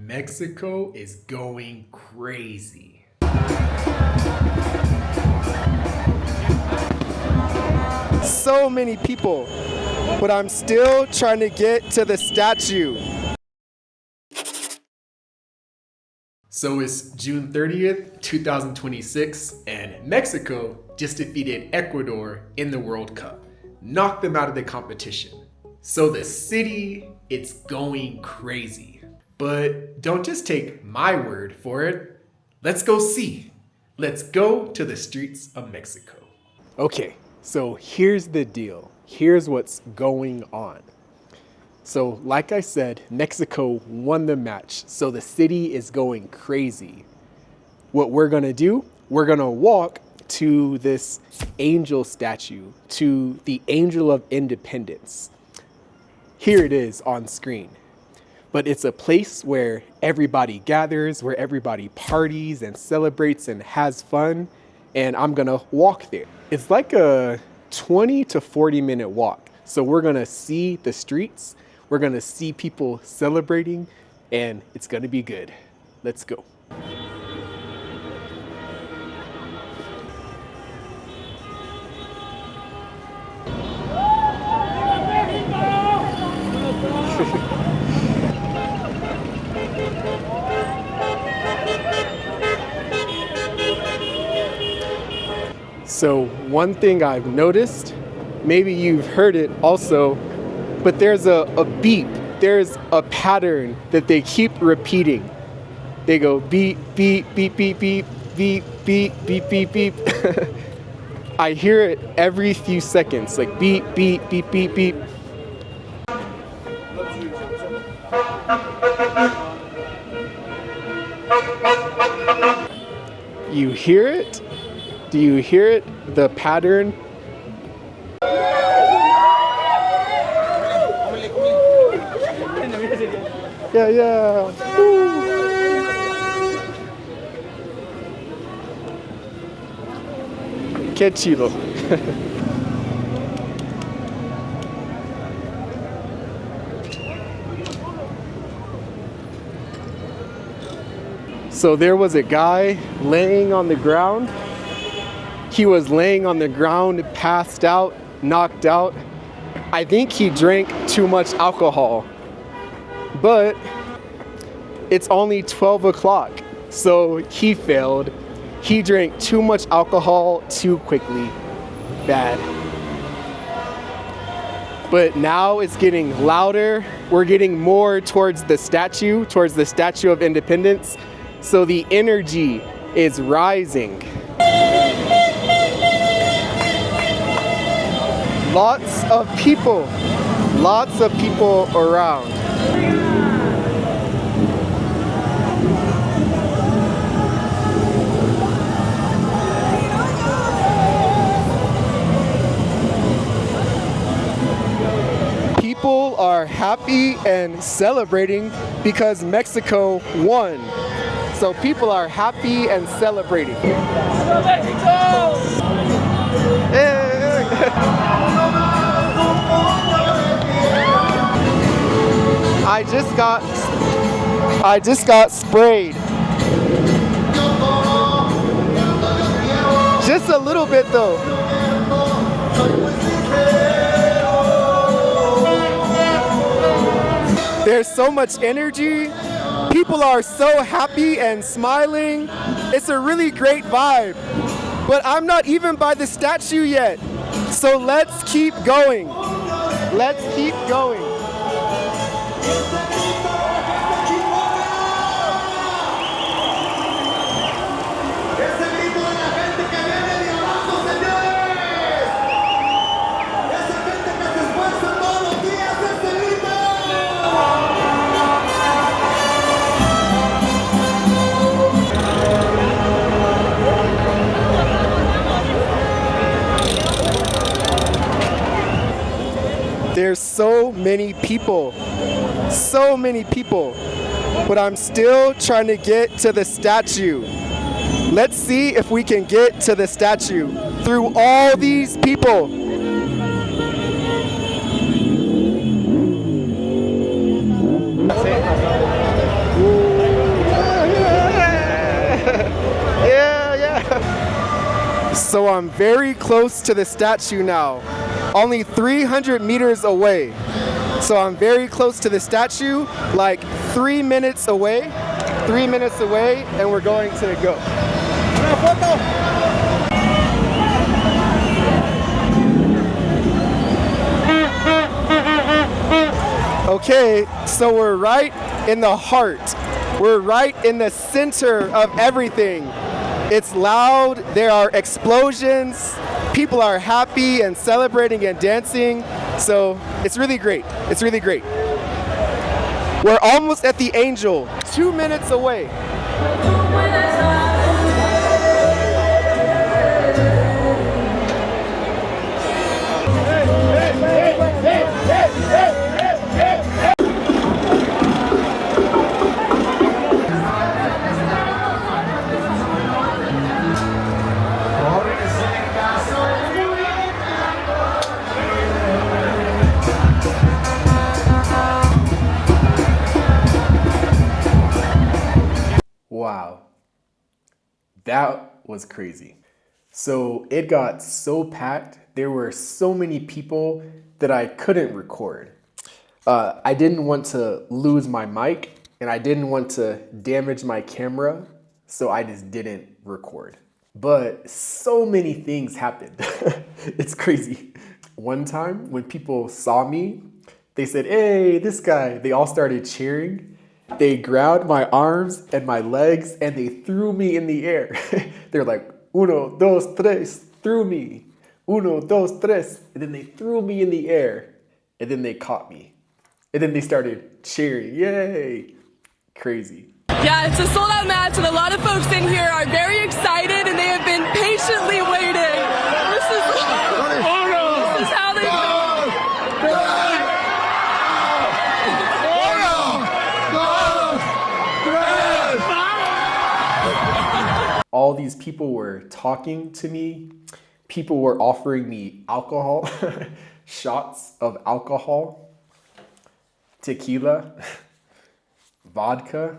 Mexico is going crazy. So many people, but I'm still trying to get to the statue. So it's June 30th, 2026, and Mexico just defeated Ecuador in the World Cup, knocked them out of the competition. So the city, it's going crazy. But don't just take my word for it. Let's go see. Let's go to the streets of Mexico. Okay, so here's the deal. Here's what's going on. So like I said, Mexico won the match, so the city is going crazy. What we're gonna do, we're gonna walk to this angel statue, to the Angel of Independence. Here it is on screen. But it's a place where everybody gathers, where everybody parties and celebrates and has fun, and I'm gonna walk there. It's like a 20 to 40-minute walk. So we're gonna see the streets, we're gonna see people celebrating, and it's gonna be good. Let's go. So one thing I've noticed, maybe you've heard it also, but there's a beep, there's a pattern that they keep repeating. They go beep, beep, beep, beep, beep, beep, beep, beep, beep, beep. I hear it every few seconds, like beep, beep, beep, beep, beep. You hear it? Do you hear it? The pattern? Yeah. Woo. Qué chido. So there was a guy laying on the ground. He was laying on the ground, passed out, knocked out. I think he drank too much alcohol. But it's only 12 o'clock, so he failed. He drank too much alcohol too quickly. Bad. But now it's getting louder. We're getting more towards the Statue of Independence. So the energy is rising. Lots of people around. People are happy and celebrating because Mexico won. So people are happy and celebrating. I just got sprayed. Just a little bit though. There's so much energy. People are so happy and smiling. It's a really great vibe. But I'm not even by the statue yet. So let's keep going. Let's keep going. There's so many people, but I'm still trying to get to the statue. Let's see if we can get to the statue through all these people. Ooh. So I'm very close to the statue now, only 300 meters away. So I'm very close to the statue, like 3 minutes away, and we're going to go. Okay, so we're right in the heart. We're right in the center of everything. It's loud, there are explosions, people are happy and celebrating and dancing. So it's really great. It's really great. We're almost at the Angel, 2 minutes away. Wow, that was crazy. So it got so packed, there were so many people that I couldn't record. I didn't want to lose my mic and I didn't want to damage my camera, so I just didn't record. But so many things happened. It's crazy. One time when people saw me, they said, "Hey, this guy," they all started cheering. They grabbed my arms and my legs and they threw me in the air. They're like, "Uno, dos, tres," threw me. "Uno, dos, tres." And then they threw me in the air and then they caught me. And then they started cheering. Yay. Crazy. Yeah, it's a sold out match and a lot of folks in here are very excited and they have been patiently waiting. This is how they All these people were talking to me. People were offering me alcohol, shots of alcohol, tequila, vodka.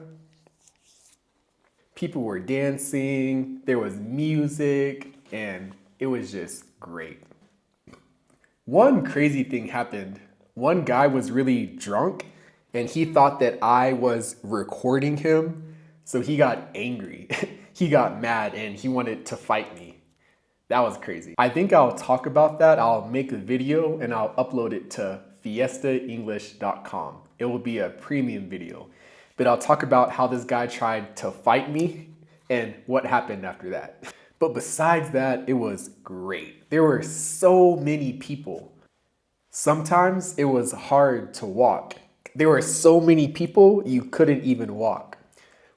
People were dancing, there was music, and it was just great. One crazy thing happened. One guy was really drunk and he thought that I was recording him, so he got angry. He got mad and he wanted to fight me. That was crazy. I think I'll talk about that. I'll make a video and I'll upload it to fiestaenglish.com. It will be a premium video. But I'll talk about how this guy tried to fight me and what happened after that. But besides that, it was great. There were so many people. Sometimes it was hard to walk. There were so many people you couldn't even walk.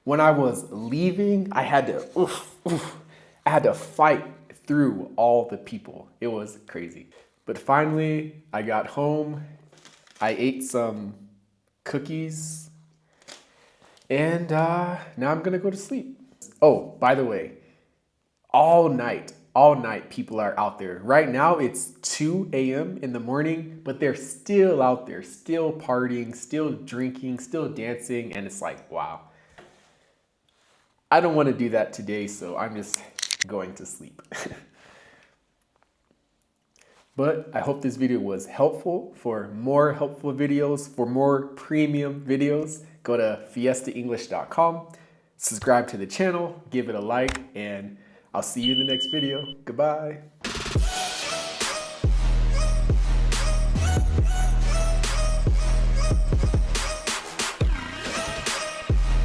When I was leaving, I had to fight through all the people. It was crazy. But finally, I got home. I ate some cookies. And now I'm gonna go to sleep. Oh, by the way, all night people are out there. Right now it's 2 a.m. in the morning, but they're still out there, still partying, still drinking, still dancing, and it's like, wow. I don't want to do that today, so I'm just going to sleep. But I hope this video was helpful. For more helpful videos, for more premium videos, go to fiestaenglish.com, subscribe to the channel, give it a like, and I'll see you in the next video. Goodbye.